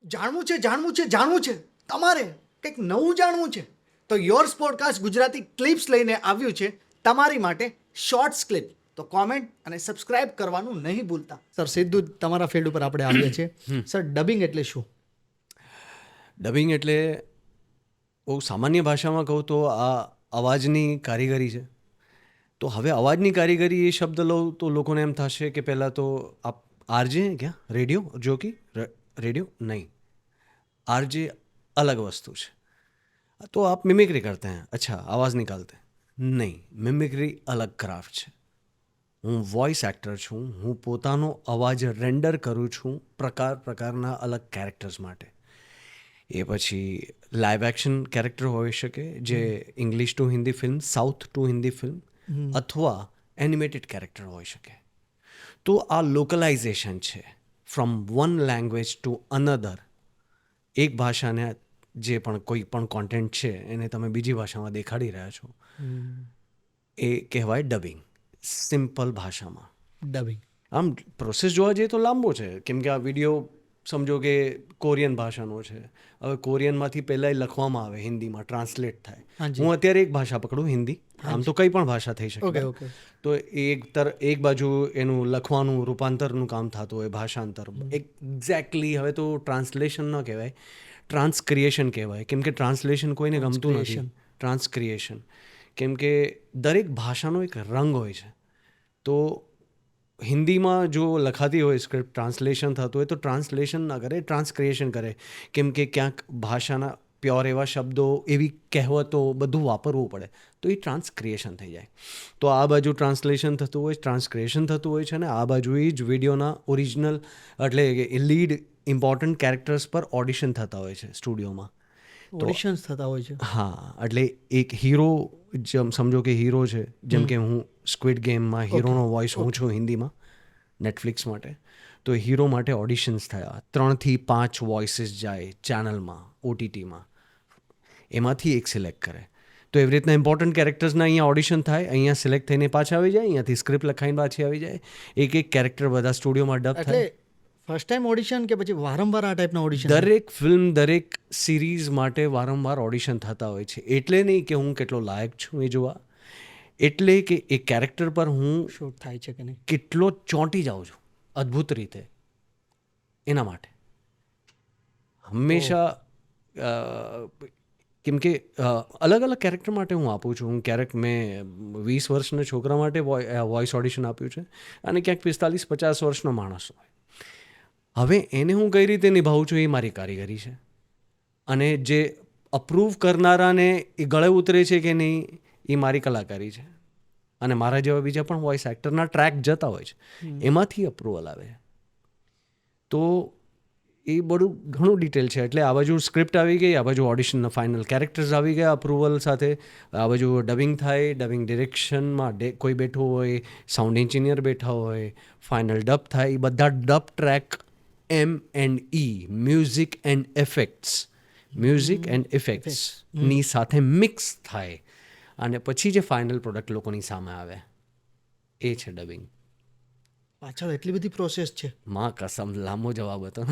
જાણવું છે તમારે કંઈક નવું જાણવું છે તો યોર્સ પોડકાસ્ટ ગુજરાતી ક્લિપ્સ લઈને આવ્યું છે તમારી માટે શોર્ટ્સ ક્લિપ. તો કોમેન્ટ અને સબસ્ક્રાઇબ કરવાનું નહીં ભૂલતા. સર સીધું જ તમારા ફિલ્ડ ઉપર આપણે આવીએ છીએ. સર ડબિંગ એટલે શું? ડબિંગ એટલે બહુ સામાન્ય ભાષામાં કહું તો આ અવાજની કારીગરી છે. તો હવે અવાજની કારીગરી એ શબ્દ લઉં તો લોકોને એમ થશે કે પહેલાં તો આપ આરજે ક્યાં રેડિયો જોકી रेडियो नहीं, आरजे अलग वस्तु है. तो आप मिमिक्री करते हैं, अच्छा आवाज़ निकालते हैं, नहीं, मिमिक्री अलग क्राफ्ट છે. હું વોઇસ એક્ટર છું, હું પોતાનો અવાજ રેન્ડર કરું છું પ્રકારના અલગ કેરેક્ટર્સ માટે. એ પછી લાઈવ એક્શન કેરેક્ટર હોઈ શકે જે English to Hindi film, south to Hindi film, અથવા એનિમેટેડ કેરેક્ટર હોઈ શકે. તો આ લોકલાઇઝેશન છે from one language to another. એક ભાષાને જે પણ કોઈ પણ કોન્ટેન્ટ છે એને તમે બીજી ભાષામાં દેખાડી રહ્યા છો, એ કહેવાય ડબિંગ. સિમ્પલ ભાષામાં ડબિંગ. આમ પ્રોસેસ જોવા જઈએ તો લાંબો છે, કેમ કે આ વિડીયો સમજો કે કોરિયન ભાષાનો છે. હવે કોરિયનમાંથી પહેલાં લખવામાં આવે, હિન્દીમાં ટ્રાન્સલેટ થાય. હું અત્યારે એક ભાષા પકડું, હિન્દી, આમ તો કંઈ પણ ભાષા થઈ શકે. તો એક બાજુ એનું લખવાનું રૂપાંતરનું કામ થતું હોય, ભાષાંતર એક્ઝેક્ટલી. હવે તો ટ્રાન્સલેશન ન કહેવાય, ટ્રાન્સક્રિએશન કહેવાય, કેમ કે ટ્રાન્સલેશન કોઈને ગમતું નથી. ટ્રાન્સક્રિએશન, કેમ કે દરેક ભાષાનો એક રંગ હોય છે. તો હિન્દીમાં જો લખાતી હોય સ્ક્રિપ્ટ, ટ્રાન્સલેશન થતું હોય તો ટ્રાન્સલેશન ના કરે, ટ્રાન્સક્રિએશન કરે, કેમ કે ક્યાંક ભાષાના પ્યોર એવા શબ્દો, એવી કહેવતો બધું વાપરવું પડે, તો એ ટ્રાન્સક્રિએશન થઈ જાય. તો આ બાજુ ટ્રાન્સલેશન થતું હોય, ટ્રાન્સક્રિએશન થતું હોય છે, અને આ બાજુ એ જ વિડીયોના ઓરિજિનલ એટલે લીડ ઇમ્પોર્ટન્ટ કેરેક્ટર્સ પર ઓડિશન થતા હોય છે સ્ટુડિયોમાં. ઓડિશન્સ થતા હોય છે. હા, એટલે એક હીરો, સમજો કે હીરો છે, જેમ કે હું સ્ક્વિડ ગેમમાં હીરોનો વોઇસ હું છું હિન્દીમાં નેટફ્લિક્સ માટે. તો હીરો માટે ઓડિશન્સ થયા, 3 થી 5 વોઇસીસ જાય ચેનલમાં, ઓટીટીમાં, એમાંથી એક સિલેક્ટ કરે. તો એવી રીતના ઇમ્પોર્ટન્ટ કેરેક્ટર્સના અહીંયા ઓડિશન થાય, અહીંયા સિલેક્ટ થઈને પાછા આવી જાય, અહીંયાથી સ્ક્રિપ્ટ લખાઈને પાછી આવી જાય. એક કેરેક્ટર બધા સ્ટુડિયોમાં ડબ થાય. ફર્સ્ટ ટાઈમ ઓડિશન કે પછી વારંવાર આ ટાઈપના ઓડિશન? દરેક ફિલ્મ, દરેક સિરીઝ માટે વારંવાર ઓડિશન થતા હોય છે. એટલે નહીં કે હું કેટલો લાયક છું એ જોવા, એટલે કે એ કેરેક્ટર પર હું શૂટ થાય છે કે નહીં, કેટલો ચોંટી જાઉં છું અદ્ભુત રીતે, એના માટે હંમેશા. કેમ કે અલગ અલગ કેરેક્ટર માટે હું આપું છું. મેં 20 વર્ષના છોકરા માટે વોઇસ ઓડિશન આપ્યું છે, અને ક્યાંક 45-50 વર્ષનો માણસ હોય. હવે એને હું કઈ રીતે નિભાવું છું એ મારી કારીગરી છે. અને જે અપ્રૂવ કરનારાને એ ગળે ઉતરે છે કે નહીં એ મારી કલાકારી છે. અને મારા જેવા બીજા પણ વોઇસ એક્ટરના ટ્રેક જતા હોય છે, એમાંથી અપ્રુવલ આવે. તો એ બધું ઘણું ડિટેલ છે. એટલે આ બાજુ સ્ક્રિપ્ટ આવી ગઈ, આ બાજુ ઓડિશનના ફાઇનલ કેરેક્ટર્સ આવી ગયા અપ્રુવલ સાથે, આ બાજુ ડબિંગ થાય, ડબિંગ ડિરેક્શનમાં કોઈ બેઠું હોય, સાઉન્ડ એન્જિનિયર બેઠા હોય, ફાઇનલ ડબ થાય, એ બધા ડબ ટ્રેક M&E, મ્યુઝિક એન્ડ ઇફેક્ટ્સની સાથે મિક્સ થાય, અને પછી જે ફાઇનલ પ્રોડક્ટ લોકોની સામે આવે, એ છે ડબિંગ. પાછળ એટલી બધી પ્રોસેસ છે? માં કસમ, લાંબો જવાબ હતો.